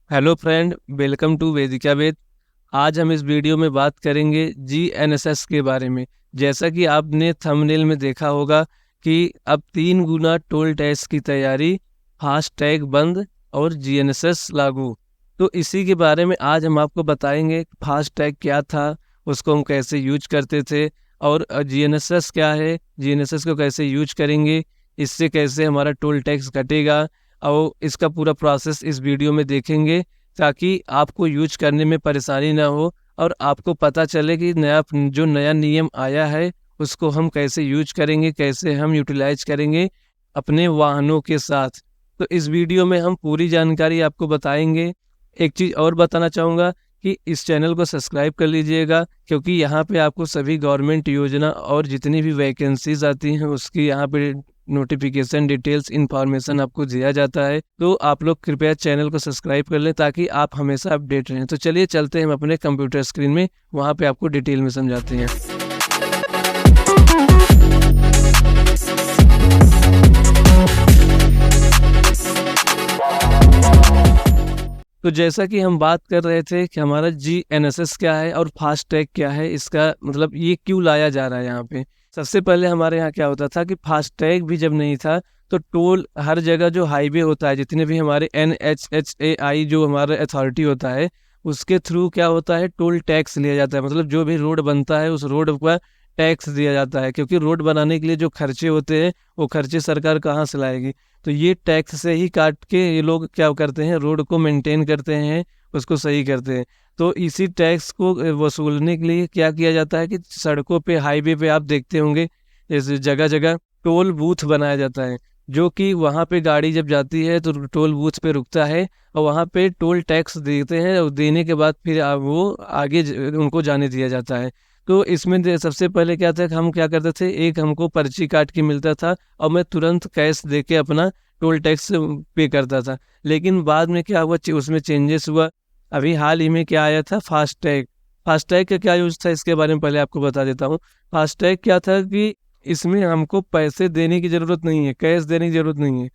Hello friend, welcome to वेदिका वेद। आज हम इस वीडियो में बात करेंगे जीएनएसएस के बारे में। जैसा कि आपने थंबनेल में देखा होगा कि अब 3 गुना टोल टैक्स की तैयारी, फास्ट टैग बंद और जीएनएसएस लागू। तो इसी के बारे में आज हम आपको बताएंगे फास्ट टैग क्या था, उसको हम कैसे यूज करते थे, और जीएनएसएस क्या है, जीएनएसएस को कैसे यूज करेंगे, इससे कैसे हमारा टोल टैक्स घटेगा। और इसका पूरा प्रोसेस इस वीडियो में देखेंगे ताकि आपको यूज करने में परेशानी ना हो और आपको पता चले कि नया नियम आया है उसको हम कैसे यूज करेंगे, कैसे हम यूटिलाइज करेंगे अपने वाहनों के साथ। तो इस वीडियो में हम पूरी जानकारी आपको बताएंगे। एक चीज़ और बताना चाहूँगा कि इस चैनल को सब्सक्राइब कर लीजिएगा, क्योंकि यहाँ पे आपको सभी गवर्नमेंट योजना और जितनी भी वैकेंसीज आती हैं उसकी यहाँ पे नोटिफिकेशन, डिटेल्स, इंफॉर्मेशन आपको दिया जाता है। तो आप लोग कृपया चैनल को सब्सक्राइब कर लें ताकि आप हमेशा अपडेट रहें। तो चलिए चलते हैं हम अपने कंप्यूटर स्क्रीन में, वहाँ पे आपको डिटेल में समझाते हैं। तो जैसा कि हम बात कर रहे थे कि हमारा जीएनएसएस क्या है और फास्ट टैग क्या है, इसका मतलब ये क्यों लाया जा रहा है यहाँ पे। सबसे पहले हमारे यहाँ क्या होता था कि फास्ट टैग भी जब नहीं था तो टोल हर जगह जो हाईवे होता है, जितने भी हमारे NHAI जो हमारा अथॉरिटी होता है उसके थ्रू क्या होता है, टोल टैक्स लिया जाता है। मतलब जो भी रोड बनता है उस रोड का टैक्स दिया जाता है, क्योंकि रोड बनाने के लिए जो खर्चे होते हैं वो खर्चे सरकार कहाँ से लाएगी। तो ये टैक्स से ही काट के ये लोग क्या करते हैं, रोड को मेंटेन करते हैं, उसको सही करते हैं। तो इसी टैक्स को वसूलने के लिए क्या किया जाता है कि सड़कों पे, हाईवे पे आप देखते होंगे जैसे जगह जगह टोल बूथ बनाया जाता है, जो कि वहाँ पे गाड़ी जब जाती है तो टोल बूथ पे रुकता है और वहाँ पे टोल टैक्स देते हैं और देने के बाद फिर वो आगे उनको जाने दिया जाता है। तो इसमें सबसे पहले क्या था कि हम क्या करते थे, एक हमको पर्ची काट के मिलता था और मैं तुरंत कैश दे के अपना टोल टैक्स पे करता था। लेकिन बाद में क्या हुआ, उसमें चेंजेस हुआ। अभी हाल ही में क्या आया था, फास्ट टैग। फास्ट टैग का क्या यूज था इसके बारे में पहले आपको बता देता हूँ। फास्ट टैग क्या था कि इसमें हमको पैसे देने की जरूरत नहीं है, कैश देने की जरूरत नहीं है।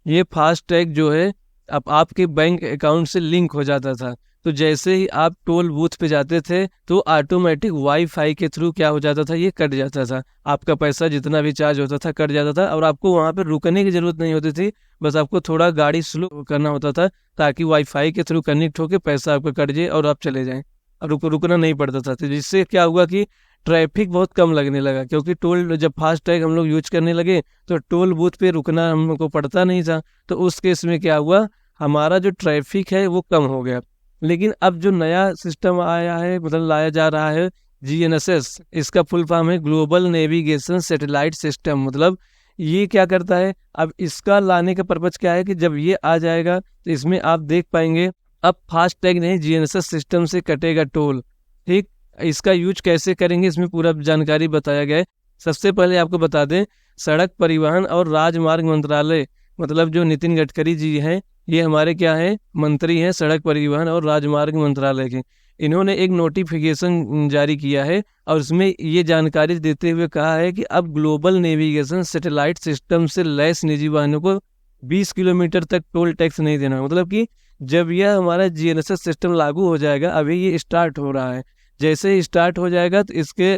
ये फास्ट टैग जो है अब आपके बैंक अकाउंट से लिंक हो जाता था। तो जैसे ही आप टोल बूथ पे जाते थे तो ऑटोमेटिक वाईफाई के थ्रू क्या हो जाता था, ये कट जाता था। आपका पैसा जितना भी चार्ज होता था कट जाता था और आपको वहां पे रुकने की जरूरत नहीं होती थी। बस आपको थोड़ा गाड़ी स्लो करना होता था ताकि वाईफाई के थ्रू कनेक्ट होकर पैसा आपका कट जाए और आप चले जाएं, और रुकना नहीं पड़ता था। तो जिससे क्या हुआ कि ट्रैफिक बहुत कम लगने लगा, क्योंकि टोल जब फास्ट टैग हम लोग यूज करने लगे तो टोल बूथ पे रुकना हमको पड़ता नहीं था। तो उस केस में क्या हुआ, हमारा जो ट्रैफिक है वो कम हो गया। लेकिन अब जो नया सिस्टम आया है, मतलब लाया जा रहा है जीएनएसएस, इसका फुल फॉर्म है ग्लोबल नेविगेशन सैटेलाइट सिस्टम। मतलब ये क्या करता है, अब इसका लाने का पर्पज क्या है कि जब ये आ जाएगा तो इसमें आप देख पाएंगे अब फास्ट टैग नहीं, जीएनएसएस सिस्टम से कटेगा टोल। ठीक, इसका यूज कैसे करेंगे इसमें पूरा जानकारी बताया गया है। सबसे पहले आपको बता दें, सड़क परिवहन और राजमार्ग मंत्रालय, मतलब जो नितिन गडकरी जी हैं, ये हमारे क्या है, मंत्री हैं सड़क परिवहन और राजमार्ग मंत्रालय के। इन्होंने एक नोटिफिकेशन जारी किया है और उसमें ये जानकारी देते हुए कहा है कि अब ग्लोबल नेविगेशन सैटेलाइट सिस्टम से लैस निजी वाहनों को 20 किलोमीटर तक टोल टैक्स नहीं देना। मतलब कि जब यह हमारा जीएनएसएस सिस्टम लागू हो जाएगा, अभी ये स्टार्ट हो रहा है, जैसे ही स्टार्ट हो जाएगा तो इसके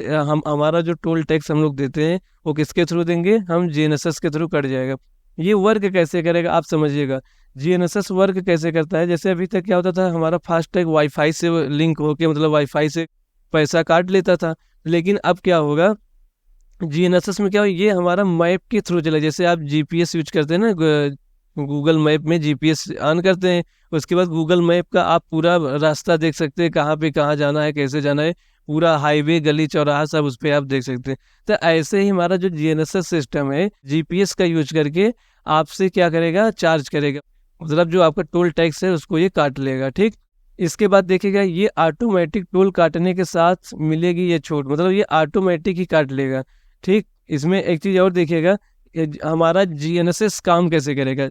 हमारा जो टोल टैक्स हम लोग देते हैं वो किसके थ्रू देंगे, हम जीएनएसएस के थ्रू कट जाएगा। ये वर्क कैसे करेगा आप समझिएगा। जीएनएसएस वर्क कैसे करता है, जैसे अभी तक क्या होता था, हमारा फास्ट टैग वाईफाई से लिंक होके, मतलब वाईफाई से पैसा काट लेता था। लेकिन अब क्या होगा, जीएनएसएस में क्या हो, ये हमारा मैप के थ्रू चला। जैसे आप जीपीएस यूज करते हैं ना, गूगल मैप में जीपीएस ऑन करते हैं, उसके बाद गूगल मैप का आप पूरा रास्ता देख सकते हैं, कहाँ पे कहाँ जाना है, कैसे जाना है, पूरा हाईवे, गली, चौराहा सब उस पर आप देख सकते हैं। तो ऐसे ही हमारा जो जीएनएसएस सिस्टम है, जीपीएस का यूज करके आपसे क्या करेगा, चार्ज करेगा। मतलब जो आपका टोल टैक्स है उसको ये काट लेगा। ठीक, इसके बाद देखिएगा ये ऑटोमेटिक टोल काटने के साथ मिलेगी ये छूट, मतलब ये ऑटोमेटिक ही काट लेगा। ठीक, इसमें एक चीज और देखिएगा, हमारा जीएनएसएस काम कैसे करेगा।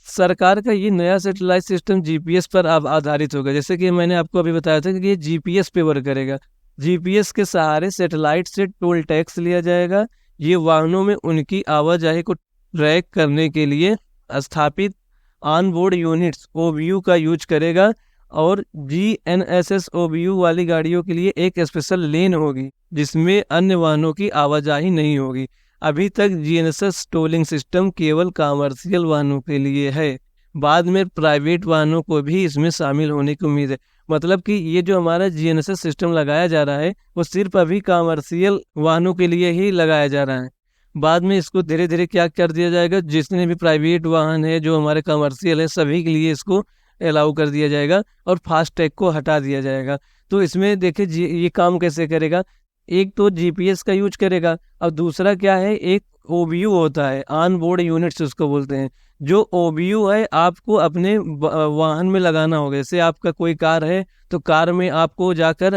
सरकार का ये नया सैटेलाइट सिस्टम जीपीएस पर आधारित होगा। जैसे कि मैंने आपको अभी बताया था कि ये जीपीएस पे वर्क करेगा। जीपीएस के सहारे सैटेलाइट से टोल टैक्स लिया जाएगा। ये वाहनों में उनकी आवाजाही को ट्रैक करने के लिए स्थापित ऑन बोर्ड यूनिट्स OBU का यूज करेगा, और GNSS OBU वाली गाड़ियों के लिए एक स्पेशल लेन होगी जिसमें अन्य वाहनों की आवाजाही नहीं होगी। अभी तक GNSS टोलिंग सिस्टम केवल कमर्शियल वाहनों के लिए है, बाद में प्राइवेट वाहनों को भी इसमें शामिल होने की उम्मीद है। मतलब कि ये जो हमारा GNSS सिस्टम लगाया जा रहा है वो सिर्फ अभी कमर्शियल वाहनों के लिए ही लगाया जा रहा है। बाद में इसको धीरे धीरे क्या कर दिया जाएगा, जितने भी प्राइवेट वाहन है जो हमारे कमर्शियल है सभी के लिए इसको अलाउ कर दिया जाएगा और फास्ट टैग को हटा दिया जाएगा। तो इसमें देखिए ये काम कैसे करेगा, एक तो GPS का यूज करेगा, और दूसरा क्या है, एक OBU होता है, ऑन बोर्ड यूनिट्स उसको बोलते हैं। जो OBU है आपको अपने वाहन में लगाना होगा। जैसे आपका कोई कार है तो कार में आपको जाकर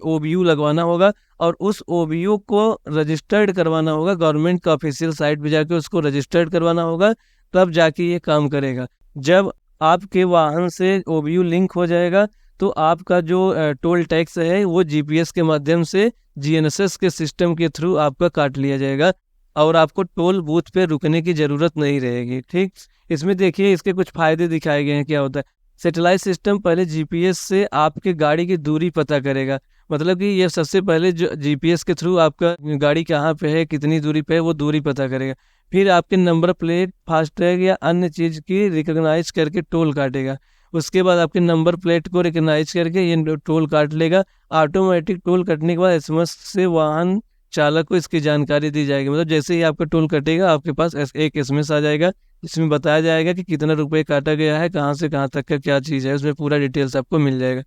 OBU लगवाना होगा, और उस OBU को रजिस्टर्ड करवाना होगा, गवर्नमेंट का ऑफिशियल साइट पे जाके उसको रजिस्टर्ड करवाना होगा, तब जाके ये काम करेगा। जब आपके वाहन से OBU लिंक हो जाएगा तो आपका जो टोल टैक्स है वो GPS के माध्यम से GNSS के सिस्टम के थ्रू आपका काट लिया जाएगा, और आपको टोल बूथ पे रुकने की ज़रूरत नहीं रहेगी। ठीक, इसमें देखिए इसके कुछ फ़ायदे दिखाए गए हैं। क्या होता है, सैटेलाइट सिस्टम पहले GPS से आपके गाड़ी की दूरी पता करेगा। मतलब कि ये सबसे पहले जो GPS के थ्रू आपका गाड़ी कहाँ पे है, कितनी दूरी पे है, वो दूरी पता करेगा। फिर आपके नंबर प्लेट, फास्टैग या अन्य चीज़ की रिकॉग्नाइज करके टोल काटेगा। उसके बाद आपके नंबर प्लेट को रिकॉग्नाइज करके ये टोल काट लेगा। ऑटोमेटिक टोल कटने के बाद SMS से वाहन चालक को इसकी जानकारी दी जाएगी। मतलब जैसे ही आपका टोल कटेगा आपके पास एक SMS आ जाएगा, इसमें बताया जाएगा कि कितना रुपए काटा गया है, कहाँ से कहाँ तक का क्या चीज़ है, उसमें पूरा डिटेल्स आपको मिल जाएगा।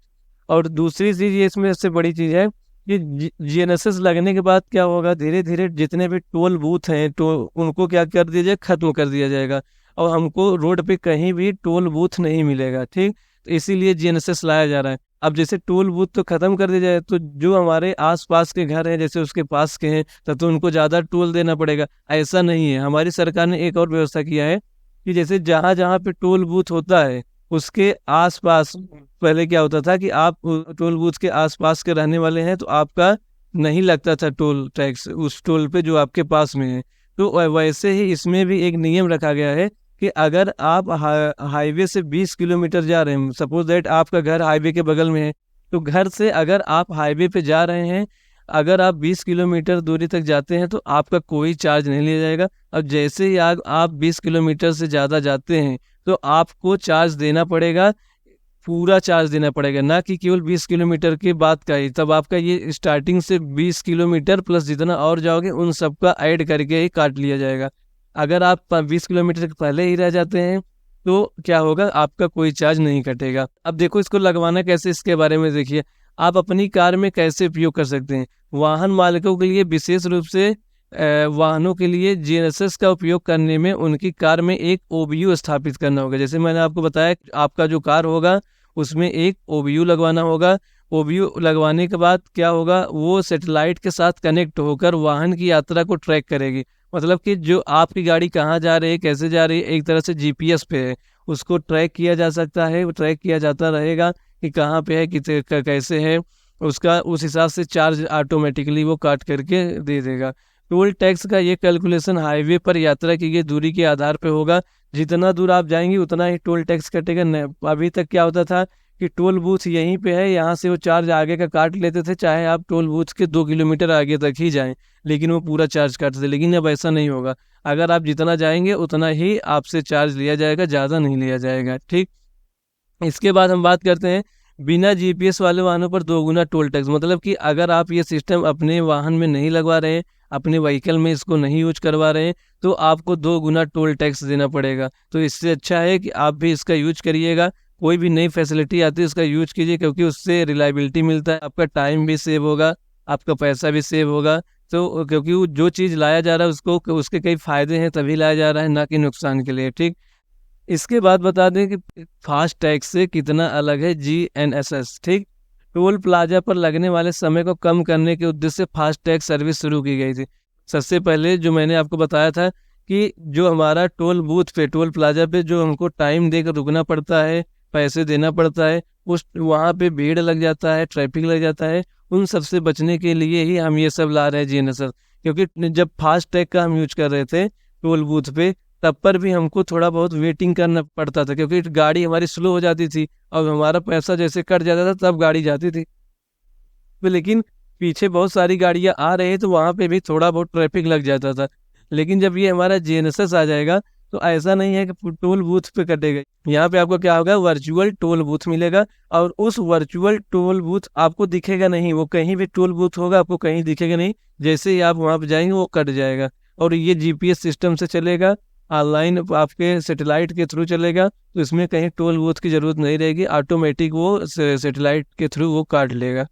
और दूसरी चीज़ ये इसमें सबसे बड़ी चीज़ है कि GNSS लगने के बाद क्या होगा, धीरे धीरे जितने भी टोल बूथ हैं तो उनको क्या कर दिया जाए, खत्म कर दिया जाएगा, और हमको रोड पे कहीं भी टोल बूथ नहीं मिलेगा। ठीक, तो इसीलिए GNSS लाया जा रहा है। अब जैसे टोल बूथ तो खत्म कर दिया जाए तो जो हमारे आसपास के घर हैं, जैसे उसके पास के हैं, तब तो उनको ज़्यादा टोल देना पड़ेगा। ऐसा नहीं है, हमारी सरकार ने एक और व्यवस्था किया है कि जैसे जहाँ जहाँ पे टोल बूथ होता है उसके आसपास, पहले क्या होता था कि आप टोल बूथ के आसपास के रहने वाले हैं तो आपका नहीं लगता था टोल टैक्स उस टोल पे जो आपके पास में है। तो वैसे ही इसमें भी एक नियम रखा गया है कि अगर आप हाईवे से 20 किलोमीटर जा रहे हैं, सपोज दैट आपका घर हाईवे के बगल में है, तो घर से अगर आप हाईवे पे जा रहे हैं, अगर आप 20 किलोमीटर दूरी तक जाते हैं तो आपका कोई चार्ज नहीं लिया जाएगा। अब जैसे ही आप 20 किलोमीटर से ज़्यादा जाते हैं तो आपको चार्ज देना पड़ेगा, पूरा चार्ज देना पड़ेगा, ना कि केवल 20 किलोमीटर की बात का ही। तब आपका ये स्टार्टिंग से 20 किलोमीटर प्लस जितना और जाओगे उन सबका ऐड करके ही काट लिया जाएगा। अगर आप 20 किलोमीटर पहले ही रह जाते हैं तो क्या होगा, आपका कोई चार्ज नहीं कटेगा। अब देखो इसको लगवाना कैसे, इसके बारे में देखिए। आप अपनी कार में कैसे उपयोग कर सकते हैं। वाहन मालिकों के लिए विशेष रूप से वाहनों के लिए GNSS का उपयोग करने में उनकी कार में एक OBU स्थापित करना होगा। जैसे मैंने आपको बताया, आपका जो कार होगा उसमें एक OBU लगवाना होगा। OBU लगवाने के बाद क्या होगा, वो सैटेलाइट के साथ कनेक्ट होकर वाहन की यात्रा को ट्रैक करेगी। मतलब कि जो आपकी गाड़ी कहाँ जा रही है, कैसे जा रही है, एक तरह से GPS पे है, उसको ट्रैक किया जा सकता है, वो ट्रैक किया जाता रहेगा कि कहाँ पे है, कैसे है, उसका उस हिसाब से चार्ज ऑटोमेटिकली वो काट करके दे देगा। टोल टैक्स का ये कैलकुलेशन हाईवे पर यात्रा की गई दूरी के आधार पर होगा। जितना दूर आप जाएंगे उतना ही टोल टैक्स कटेगा। अभी तक क्या होता था कि टोल बूथ यहीं पे है, यहाँ से वो चार्ज आगे का काट लेते थे, चाहे आप टोल बूथ के 2 किलोमीटर आगे तक ही जाएं, लेकिन वो पूरा चार्ज काटते थे। लेकिन अब ऐसा नहीं होगा, अगर आप जितना जाएंगे उतना ही आपसे चार्ज लिया जाएगा, ज़्यादा नहीं लिया जाएगा। ठीक, इसके बाद हम बात करते हैं बिना GPS वाले वाहनों पर 2 गुना टोल टैक्स। मतलब कि अगर आप ये सिस्टम अपने वाहन में नहीं लगवा रहे हैं, अपने व्हीकल में इसको नहीं यूज करवा रहे हैं, तो आपको 2 गुना टोल टैक्स देना पड़ेगा। तो इससे अच्छा है कि आप भी इसका यूज करिएगा। कोई भी नई फैसिलिटी आती है उसका यूज कीजिए, क्योंकि उससे रिलायबिलिटी मिलता है, आपका टाइम भी सेव होगा, आपका पैसा भी सेव होगा। तो क्योंकि जो चीज़ लाया जा रहा है उसको उसके कई फ़ायदे हैं तभी लाया जा रहा है, ना कि नुकसान के लिए। ठीक, इसके बाद बता दें कि फास्ट टैग से कितना अलग है GNSS। ठीक, टोल प्लाजा पर लगने वाले समय को कम करने के उद्देश्य से फास्ट टैग सर्विस शुरू की गई थी। सबसे पहले जो मैंने आपको बताया था कि जो हमारा टोल बूथ पे, टोल प्लाजा पे जो हमको टाइम देकर रुकना पड़ता है, पैसे देना पड़ता है, उस वहाँ पे भीड़ लग जाता है, ट्रैफिक लग जाता है, उन सब से बचने के लिए ही हम ये सब ला रहे हैं GNSS। क्योंकि जब फास्ट टैग का हम यूज कर रहे थे टोल बूथ पे, तब पर भी हमको थोड़ा बहुत वेटिंग करना पड़ता था, क्योंकि गाड़ी हमारी स्लो हो जाती थी और हमारा पैसा जैसे कट जाता था तब गाड़ी जाती थी। लेकिन पीछे बहुत सारी गाड़ियां आ रही है तो वहां पे भी थोड़ा बहुत ट्रैफिक लग जाता था। लेकिन जब ये हमारा जीएनएसएस आ जाएगा तो ऐसा नहीं है कि टोल बूथ पे कटेगा। यहाँ पे आपको क्या होगा, वर्चुअल टोल बूथ मिलेगा, और उस वर्चुअल टोल बूथ आपको दिखेगा नहीं, वो कहीं भी टोल बूथ होगा आपको कहीं दिखेगा नहीं। जैसे ही आप वहां पे जाएंगे वो कट जाएगा, और ये जीपीएस सिस्टम से चलेगा, ऑनलाइन आपके सैटेलाइट के थ्रू चलेगा, तो इसमें कहीं टोल बूथ की जरूरत नहीं रहेगी, ऑटोमेटिक वो सैटेलाइट के थ्रू वो काट लेगा।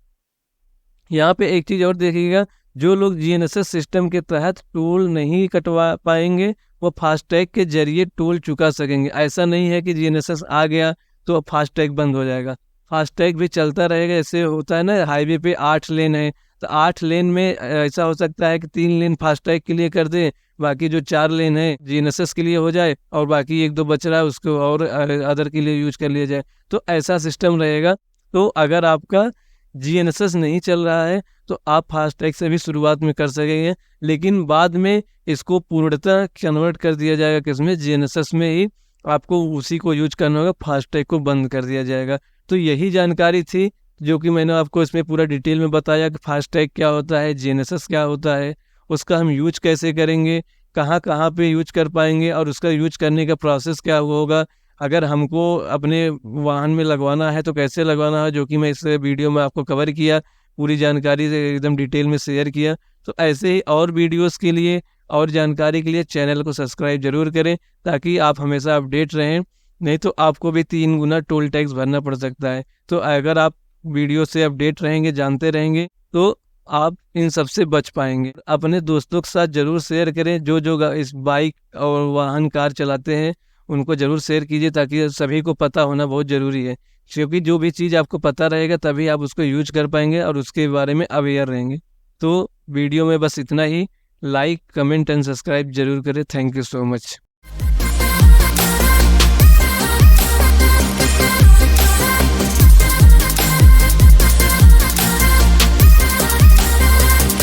यहाँ पे एक चीज और देखिएगा, जो लोग जीएनएसएस सिस्टम के तहत टोल नहीं कटवा पाएंगे वो फास्टैग के जरिए टोल चुका सकेंगे। ऐसा नहीं है कि जीएनएसएस आ गया तो फास्टैग बंद हो जाएगा, फास्टैग भी चलता रहेगा। ऐसे होता है ना, हाईवे पे 8 लेन है तो 8 लेन में ऐसा हो सकता है कि 3 लेन फास्टैग के लिए कर दे, बाकी जो 4 लेन है जीएनएसएस के लिए हो जाए, और बाकी 1-2 बच रहा है उसको और अदर के लिए यूज कर लिया जाए। तो ऐसा सिस्टम रहेगा। तो अगर आपका जीएनएसएस नहीं चल रहा है तो आप फास्टैग से भी शुरुआत में कर सकेंगे, लेकिन बाद में इसको पूर्णतः कन्वर्ट कर दिया जाएगा किसमें, जीएनएसएस में ही आपको उसी को यूज करना होगा, फास्टैग को बंद कर दिया जाएगा। तो यही जानकारी थी जो कि मैंने आपको इसमें पूरा डिटेल में बताया कि फास्टैग क्या होता है, जीएनएसएस क्या होता है, उसका हम यूज कैसे करेंगे, कहाँ कहाँ पे यूज कर पाएंगे, और उसका यूज करने का प्रोसेस क्या होगा, अगर हमको अपने वाहन में लगवाना है तो कैसे लगवाना है, जो कि मैं इस वीडियो में आपको कवर किया, पूरी जानकारी से एकदम डिटेल में शेयर किया। तो ऐसे ही और वीडियोस के लिए और जानकारी के लिए चैनल को सब्सक्राइब जरूर करें, ताकि आप हमेशा अपडेट रहें, नहीं तो आपको भी 3 गुना टोल टैक्स भरना पड़ सकता है। तो अगर आप वीडियो से अपडेट रहेंगे, जानते रहेंगे, तो आप इन सब से बच पाएंगे। अपने दोस्तों के साथ जरूर शेयर करें, जो जो इस बाइक और वाहन कार चलाते हैं उनको जरूर शेयर कीजिए, ताकि सभी को पता होना बहुत ज़रूरी है। क्योंकि जो भी चीज़ आपको पता रहेगा तभी आप उसको यूज कर पाएंगे और उसके बारे में अवेयर रहेंगे। तो वीडियो में बस इतना ही। लाइक, कमेंट एंड सब्सक्राइब जरूर करें। Thank you so much.